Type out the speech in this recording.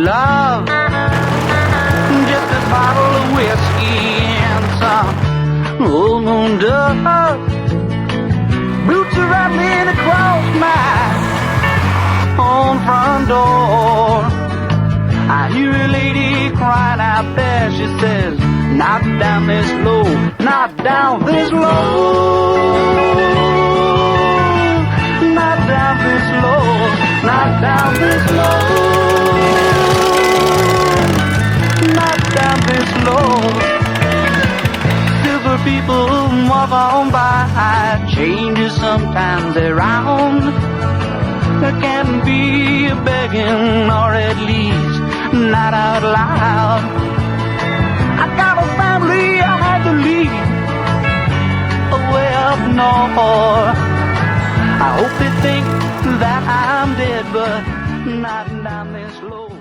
love, just a bottle of whiskey and some old moon dust. Boots are rattling across my own front door. I hear a lady crying out there. She says, "Not down this low, not down this low, not down this low, not down this low, not down this low." Silver people walk on by, changes sometimes around. There can't be a begging, or at least not out loud. I got a family I had to leave away up north. I hope they think that I'm dead, but not down this low.